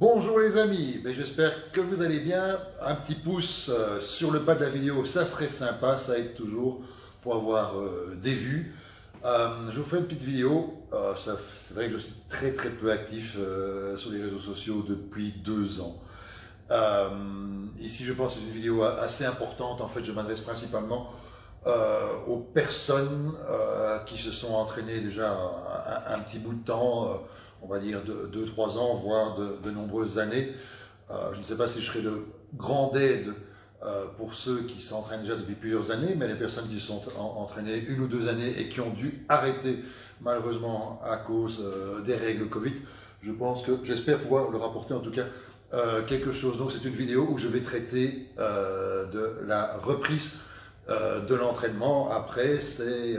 Bonjour les amis, j'espère que vous allez bien. Un petit pouce sur le bas de la vidéo, ça serait sympa, ça aide toujours pour avoir des vues. Je vous fais une petite vidéo. C'est vrai que je suis très peu actif sur les réseaux sociaux depuis 2 ans. Ici je pense que c'est une vidéo assez importante. En fait, je m'adresse principalement aux personnes qui se sont entraînées déjà un petit bout de temps, on va dire 2-3 ans, voire de nombreuses années. Je ne sais pas si je serai de grande aide pour ceux qui s'entraînent déjà depuis plusieurs années, mais les personnes qui se sont entraînées 1 ou 2 années et qui ont dû arrêter malheureusement à cause des règles Covid, j'espère pouvoir leur apporter en tout cas quelque chose. Donc c'est une vidéo où je vais traiter de la reprise de l'entraînement après ces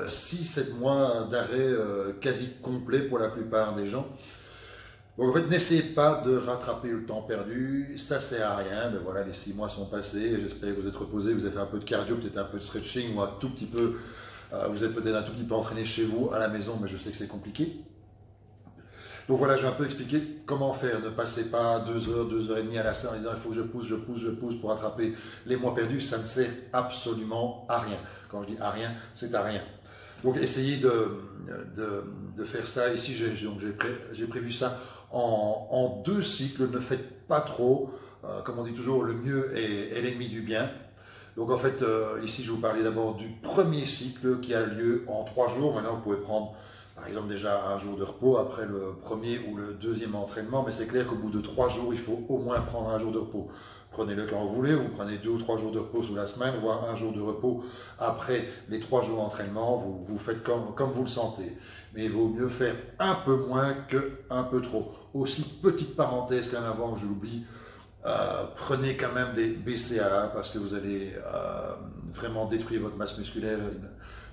6-7 mois d'arrêt quasi complet pour la plupart des gens. Donc en fait, n'essayez pas de rattraper le temps perdu, ça sert à rien. Mais voilà, les 6 mois sont passés, j'espère que vous êtes reposés, vous avez fait un peu de cardio, peut-être un peu de stretching ou un tout petit peu, vous êtes peut-être un tout petit peu entraîné chez vous à la maison, mais je sais que c'est compliqué. Donc voilà, je vais un peu expliquer comment faire. Ne passez pas 2 heures, 2 heures et demie à la salle en disant il faut que je pousse pour attraper les mois perdus. Ça ne sert absolument à rien. Quand je dis à rien, c'est à rien. Donc essayez de faire ça. Ici, j'ai prévu ça en 2 cycles. Ne faites pas trop. Comme on dit toujours, le mieux est l'ennemi du bien. Donc en fait, ici, je vais vous parler d'abord du premier cycle qui a lieu en 3 jours. Maintenant, vous pouvez prendre par exemple déjà un jour de repos après le premier ou le deuxième entraînement, mais c'est clair qu'au bout de 3 jours, il faut au moins prendre un jour de repos. Prenez-le quand vous voulez, vous prenez 2 ou 3 jours de repos sous la semaine, voire un jour de repos après les 3 jours d'entraînement, vous faites comme vous le sentez. Mais il vaut mieux faire un peu moins qu'un peu trop. Aussi, petite parenthèse quand même avant que je l'oublie, prenez quand même des BCAA parce que vous allez vraiment détruire votre masse musculaire.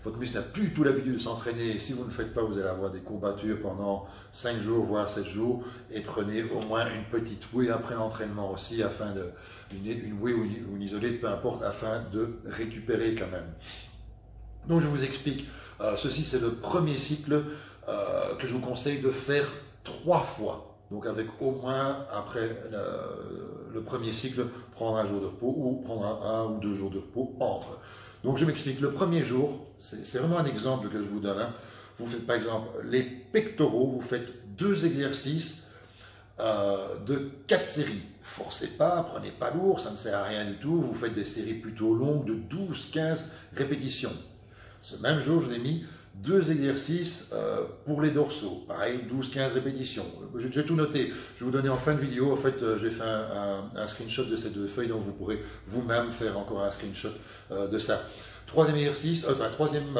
Votre muscle n'a plus du tout l'habitude de s'entraîner. Si vous ne le faites pas, vous allez avoir des courbatures pendant 5 jours, voire 7 jours. Et prenez au moins une petite whey après l'entraînement aussi, afin une whey ou une isolée, peu importe, afin de récupérer quand même. Donc je vous explique. Ceci, c'est le premier cycle que je vous conseille de faire 3 fois. Donc avec au moins, après le premier cycle, prendre un jour de repos ou prendre un ou 2 jours de repos entre. Donc je m'explique, le premier jour, c'est vraiment un exemple que je vous donne. Vous faites par exemple les pectoraux, vous faites 2 exercices de 4 séries. Forcez pas, prenez pas lourd, ça ne sert à rien du tout. Vous faites des séries plutôt longues de 12-15 répétitions. Ce même jour, je vous ai mis 2 exercices pour les dorsaux. Pareil, 12-15 répétitions. J'ai tout noté. Je vais vous donner en fin de vidéo. En fait, j'ai fait un screenshot de ces 2 feuilles, donc vous pourrez vous-même faire encore un screenshot de ça. Troisième exercice, troisième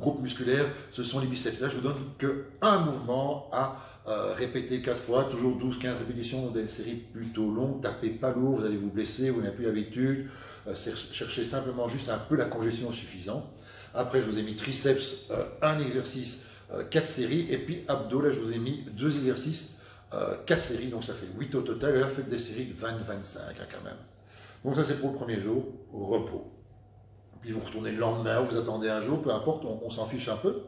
groupe musculaire, ce sont les biceps. Là, je vous donne qu'un mouvement à répéter 4 fois, toujours 12-15 répétitions, des séries plutôt longues. Tapez pas lourd, vous allez vous blesser, vous n'avez plus l'habitude. Cherchez simplement juste un peu la congestion suffisante. Après, je vous ai mis triceps, un exercice, 4 séries. Et puis abdos, là, je vous ai mis 2 exercices, 4 séries. Donc, ça fait 8 au total. Et là, faites des séries de 20-25 quand même. Donc, ça, c'est pour le premier jour, repos. Puis, vous retournez le lendemain, vous attendez un jour, peu importe, on s'en fiche un peu.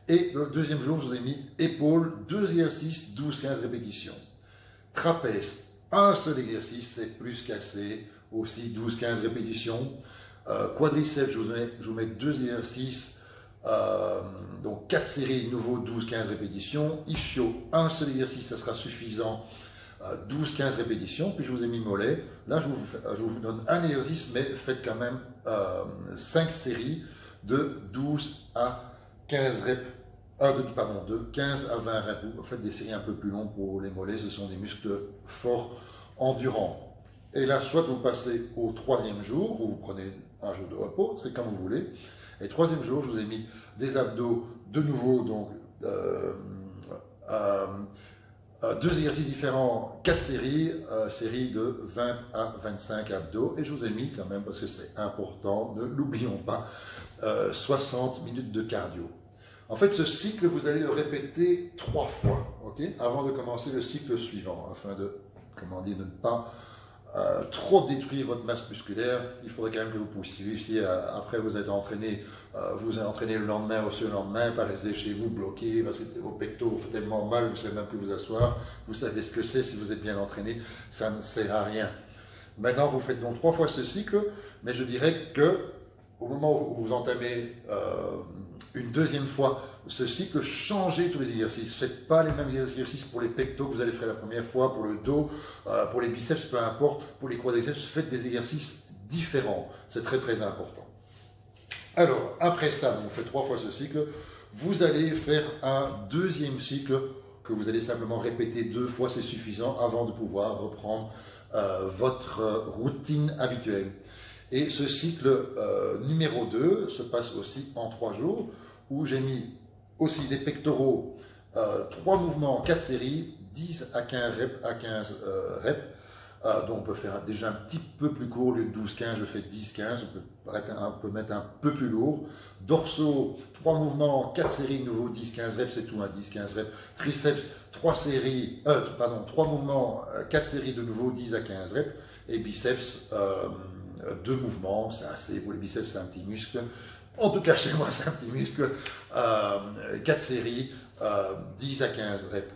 Et le deuxième jour, je vous ai mis épaules, 2 exercices, 12-15 répétitions. Trapèze, un seul exercice, c'est plus qu'assez. Aussi, 12-15 répétitions. Quadriceps, je vous mets 2 exercices, donc 4 séries, nouveau 12-15 répétitions. Ischio, un seul exercice, ça sera suffisant, 12-15 répétitions. Puis je vous ai mis mollet. Là, je vous donne un exercice, mais faites quand même 5 séries de 12 à 15 reps. De 15 à 20 reps. Faites des séries un peu plus longues pour les mollets, ce sont des muscles forts endurants. Et là, soit vous passez au 3e jour, où vous prenez un jour de repos, c'est comme vous voulez. Et 3e jour, je vous ai mis des abdos de nouveau, donc 2 exercices différents, 4 séries, séries de 20 à 25 abdos. Et je vous ai mis quand même, parce que c'est important, ne l'oublions pas, 60 minutes de cardio. En fait, ce cycle, vous allez le répéter 3 fois, okay, avant de commencer le cycle suivant, afin de, comment dire, de ne pas trop détruire votre masse musculaire. Il faudrait quand même que vous puissiez, si après vous êtes entraîné, vous allez entraîner le lendemain ou ce lendemain, pas rester chez vous bloqué parce que vos pectoraux vous font tellement mal, vous ne savez même plus vous asseoir, vous savez ce que c'est si vous êtes bien entraîné, ça ne sert à rien. Maintenant, vous faites donc 3 fois ce cycle, mais je dirais que au moment où vous entamez une deuxième fois ce cycle, changez tous les exercices. Faites pas les mêmes exercices pour les pectoraux que vous allez faire la première fois, pour le dos, pour les biceps, peu importe, pour les quadriceps, faites des exercices différents. C'est très très important. Alors, après ça, vous faites 3 fois ce cycle, vous allez faire un deuxième cycle que vous allez simplement répéter 2 fois, c'est suffisant avant de pouvoir reprendre votre routine habituelle. Et ce cycle numéro 2 se passe aussi en 3 jours, où j'ai mis aussi des pectoraux, 3 mouvements, 4 séries, 10 à 15 reps. Donc on peut faire déjà un petit peu plus court, au lieu de 12-15, je fais 10-15, on peut mettre un peu plus lourd. Dorsaux, 3 mouvements, 4 séries, de nouveau 10-15 reps, c'est tout, 10-15 reps. Triceps, 3 mouvements, 4 séries, de nouveau 10 à 15 reps. Et biceps, 2 mouvements, c'est assez, pour les biceps c'est un petit muscle. En tout cas chez moi c'est un petit muscle. 4 séries, 10 à 15 reps.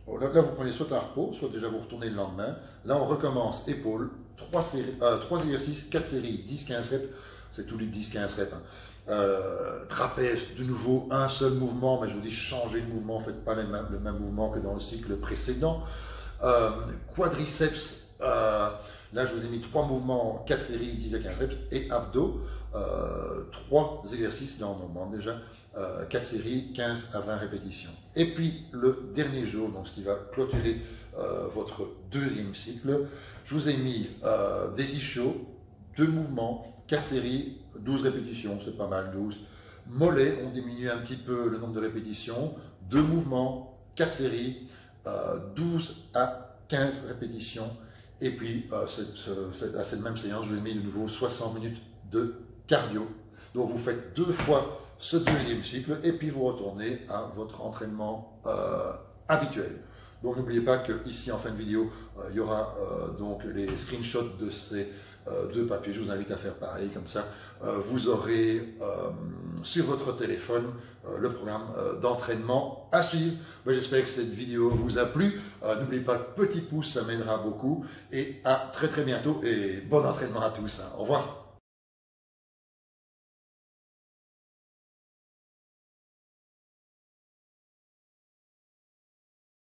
Bon, là, vous prenez soit un repos, soit déjà vous retournez le lendemain. Là, on recommence épaules, 3 exercices, 4 séries, 10-15 reps. C'est tous les 10-15 reps. Trapèze, de nouveau, un seul mouvement, mais je vous dis, changez de mouvement, faites pas le même mouvement que dans le cycle précédent. Quadriceps, là, je vous ai mis 3 mouvements, 4 séries, 10 à 15 reps. Et abdos, 3 exercices, là, on demande déjà. 4 séries, 15 à 20 répétitions. Et puis le dernier jour, donc ce qui va clôturer votre deuxième cycle, je vous ai mis des ischios, 2 mouvements, 4 séries, 12 répétitions, c'est pas mal, 12. Mollets, on diminue un petit peu le nombre de répétitions, 2 mouvements, 4 séries, 12 à 15 répétitions. Et puis à cette même séance, je vous ai mis de nouveau 60 minutes de cardio. Donc vous faites 2 fois ce deuxième cycle et puis vous retournez à votre entraînement habituel. Donc n'oubliez pas qu'ici en fin de vidéo, il y aura donc les screenshots de ces 2 papiers. Je vous invite à faire pareil, comme ça vous aurez sur votre téléphone le programme d'entraînement à suivre. J'espère que cette vidéo vous a plu. N'oubliez pas le petit pouce, ça m'aidera beaucoup. Et à très très bientôt et bon entraînement à tous. Au revoir.